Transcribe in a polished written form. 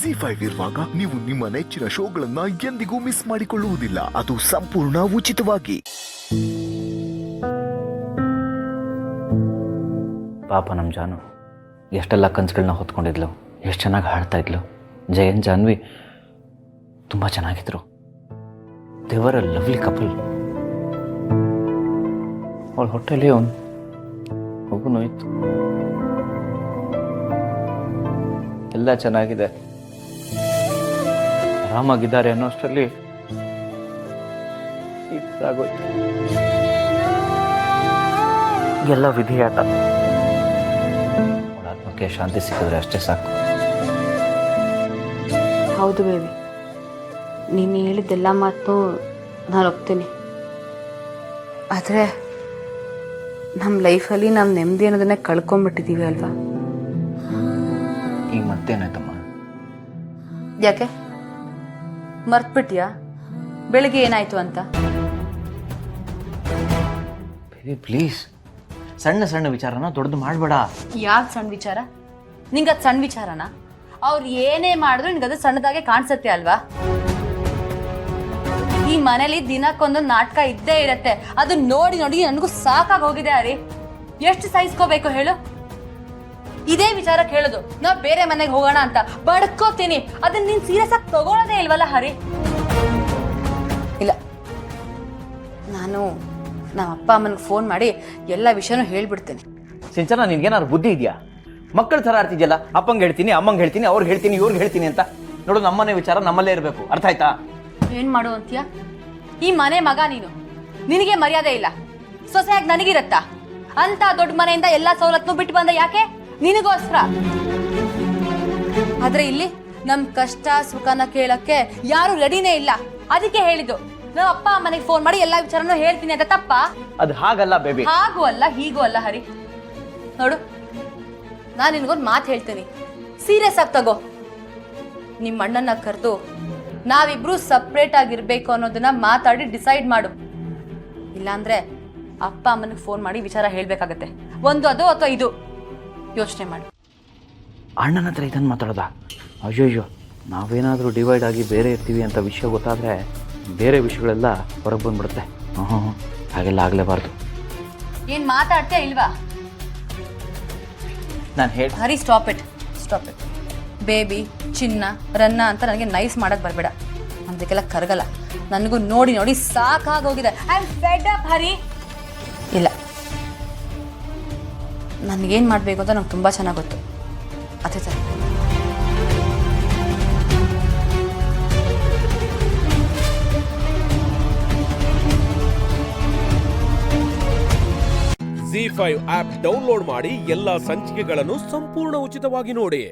ZEE5 ಇರುವಾಗ ನೀವು ನಿಮ್ಮ ನೆಚ್ಚಿನ ಶೋಗಳನ್ನ ಎಂದಿಗೂ ಮಿಸ್ ಮಾಡಿಕೊಳ್ಳುವುದಿಲ್ಲ. ಅದು ಸಂಪೂರ್ಣ ಉಚಿತವಾಗಿ. ಪಾಪ ನಮ್ಮ ಜಾನು ಎಷ್ಟೆಲ್ಲ ಕನಸುಗಳನ್ನ ಹೊತ್ಕೊಂಡಿದ್ಲು, ಎಷ್ಟು ಚೆನ್ನಾಗಿ ಹಾಡ್ತಾ ಇದ್ಲು. ಜಯನ್ ಜಾನ್ವಿ ತುಂಬ ಚೆನ್ನಾಗಿದ್ರು. ದೇವರ ಲವ್ಲಿ ಕಪಲ್. ಅವಳ ಹೊಟ್ಟೆಲಿ ಅವನು ಮಗು ನೋಯ್ತು. ಎಲ್ಲ ಚೆನ್ನಾಗಿದೆ, ಆರಾಮಾಗಿದ್ದಾರೆ ಅನ್ನೋಷ್ಟರಲ್ಲಿ ಈ ಥರ ಆಗೋಯ್ತು. ಎಲ್ಲ ವಿಧಿಯಾಟ. ಅವಳ ಆತ್ಮಕ್ಕೆ ಶಾಂತಿ ಸಿಕ್ಕಿದ್ರೆ ಅಷ್ಟೇ ಸಾಕು. ಹೌದು ಬೇಬಿ, ನೀನು ಹೇಳಿದ್ದೆಲ್ಲ ಮಾತು ನಾನು ಒಪ್ತೀನಿ. ಆದರೆ ನಮ್ಮ ಲೈಫಲ್ಲಿ ನಾವು ನೆಮ್ಮದಿ ಅನ್ನೋದನ್ನೇ ಕಳ್ಕೊಂಡ್ಬಿಟ್ಟಿದ್ದೀವಿ ಅಲ್ವಾ? ಈಗ ಮತ್ತೇನಾಯ್ತಮ್ಮ? ಯಾಕೆ ಮರ್ತ್ಬಿಟ್ಯಾ ಬೆಳಿಗ್ಗೆ ಏನಾಯ್ತು ಅಂತ? ಬೇಬಿ ಪ್ಲೀಸ್, ಸಣ್ಣ ಸಣ್ಣ ವಿಚಾರನ ದೊಡ್ಡದು ಮಾಡಬೇಡ. ಯಾವ್ದು ಸಣ್ಣ ವಿಚಾರ? ನಿಂಗೆ ಅದು ಸಣ್ಣ ವಿಚಾರನಾ? ಅವ್ರು ಏನೇ ಮಾಡಿದ್ರು ನಿನ್ಗದು ಸಣ್ಣದಾಗೆ ಕಾಣಿಸುತ್ತೆ ಅಲ್ವಾ? ಈ ಮನೇಲಿ ದಿನಕ್ಕೊಂದೊಂದು ನಾಟಕ ಇದ್ದೇ ಇರತ್ತೆ. ಅದು ನೋಡಿ ನೋಡಿ ನನಗೂ ಸಾಕಾಗಿ ಹೋಗಿದೆ. ಹರಿ, ಎಷ್ಟು ಸಹಿಸ್ಕೋಬೇಕು ಹೇಳು? ಇದೇ ವಿಚಾರಕ್ಕೆ ಹೇಳೋದು ನಾವು ಬೇರೆ ಮನೆಗೆ ಹೋಗೋಣ ಅಂತ ಬಡ್ಕೋತೀನಿ. ಅದನ್ನ ನೀನ್ ಸೀರಿಯಸ್ ಆಗಿ ತಗೊಳ್ಳೋದೇ ಇಲ್ವಲ್ಲ ಹರಿ? ಇಲ್ಲ, ನಾನು ನಮ್ಮ ಅಪ್ಪ ಅಮ್ಮನಿಗೆ ಫೋನ್ ಮಾಡಿ ಎಲ್ಲ ವಿಷಯನೂ ಹೇಳ್ಬಿಡ್ತೇನೆ. ಸಿಂಚನ, ನಿನ್ಗೇನಾದ್ರು ಬುದ್ಧಿ ಇದೆಯಾ? ಮಕ್ಕಳ ಥರ ಆಡ್ತಿದ್ಯಲ್ಲ, ಅಪ್ಪಂಗೆ ಹೇಳ್ತೀನಿ, ಅಮ್ಮಂಗೆ ಹೇಳ್ತೀನಿ, ಅವ್ರಿಗೆ ಹೇಳ್ತೀನಿ, ಇವ್ರಿಗೆ ಹೇಳ್ತೀನಿ ಅಂತ. ನೋಡು, ನಮ್ಮನೆ ವಿಚಾರ ನಮ್ಮಲ್ಲೇ ಇರಬೇಕು, ಅರ್ಥ ಆಯ್ತಾ? ಏನ್ ಮಾಡು ಅಂತೀಯ? ಈ ಮನೆ ಮಗ ನೀನು, ನಿನಗೆ ಮರ್ಯಾದೆ ಇಲ್ಲ. ಸೊಸೆಯಾಗಿ ನನಗಿರತ್ತಾ? ಅಂತ ದೊಡ್ಡ ಮನೆಯಿಂದ ಎಲ್ಲಾ ಸವಲತ್ತು ಬಿಟ್ಟು ಬಂದ ಯಾಕೆ? ನಿನಗೋಸ್ಕರ. ಆದ್ರೆ ಇಲ್ಲಿ ನಮ್ ಕಷ್ಟ ಸುಖನ ಕೇಳಕ್ಕೆ ಯಾರು ರೆಡಿನೇ ಇಲ್ಲ. ಅದಕ್ಕೆ ಹೇಳಿದ್ದು ನಮ್ಮ ಅಪ್ಪ ಅಮ್ಮನಿಗೆ ಫೋನ್ ಮಾಡಿ ಎಲ್ಲಾ ವಿಚಾರನೂ ಹೇಳ್ತೀನಿ ಅಂತ. ತಪ್ಪ? ಅದು ಹಾಗಲ್ಲ ಬೇಬಿ. ಹಾಗೂ ಅಲ್ಲ ಹೀಗೂ ಅಲ್ಲ ಹರಿ. ನೋಡು, ನಾನು ನಿನ್ಗೊಂದು ಮಾತು ಹೇಳ್ತೀನಿ, ಸೀರಿಯಸ್ ಆಗಿ ತಗೋ. ನಿಮ್ಮ ಅಣ್ಣನ ಕರೆದು ನಾವಿಬ್ರು ಸಪ್ರೇಟ್ ಆಗಿರ್ಬೇಕು ಅನ್ನೋದನ್ನ ಮಾತಾಡಿ ಡಿಸೈಡ್ ಮಾಡು. ಇಲ್ಲಾಂದ್ರೆ ಅಪ್ಪ ಅಮ್ಮನಿಗೆ ಫೋನ್ ಮಾಡಿ ವಿಚಾರ ಹೇಳ್ಬೇಕಾಗತ್ತೆ. ಒಂದು ಅದು ಅಥವಾ ಇದು, ಯೋಚನೆ ಮಾಡು. ಅಣ್ಣನ ಹತ್ರ ಇದನ್ನು ಮಾತಾಡೋದಾ? ಅಯ್ಯೋಯ್ಯೋ, ನಾವೇನಾದರೂ ಡಿವೈಡ್ ಆಗಿ ಬೇರೆ ಇರ್ತೀವಿ ಅಂತ ವಿಷಯ ಗೊತ್ತಾದರೆ ಬೇರೆ ವಿಷಯಗಳೆಲ್ಲ ಹೊರಗೆ ಬಂದ್ಬಿಡುತ್ತೆ. ಹಾಗೆಲ್ಲ ಆಗಲೇಬಾರ್ದು. ಏನ್ ಮಾತಾಡ್ತೀಯ ಇಲ್ವಾ? ನಾನು ಹೇಳಿ ಹರಿ, ಸ್ಟಾಪ್ ಇಟ್. ಬೇಬಿ, ಚಿನ್ನ, ರನ್ನ ಅಂತ ನನಗೆ ನೈಸ್ ಮಾಡಕ್ ಬರಬೇಡ. ಅದಕ್ಕೆಲ್ಲ ಕರಗಲ್ಲ. ನನಗೂ ನೋಡಿ ನೋಡಿ ಸಾಕಾಗೋಗಿದೆ. ಐ ಆಮ್ ಫೆಡ್ ಅಪ್ ಹರಿ. ಇಲ್ಲ, ನನಗೇನು ಮಾಡಬೇಕು ಅಂತ ನಂಗೆ ತುಂಬ ಚೆನ್ನಾಗಿ ಗೊತ್ತು. ಅದೇ ಸರ್. ZEE5 ಆಪ್ ಡೌನ್ಲೋಡ್ ಮಾಡಿ ಎಲ್ಲಾ ಸಂಚಿಕೆಗಳನ್ನು ಸಂಪೂರ್ಣ ಉಚಿತವಾಗಿ ನೋಡಿ.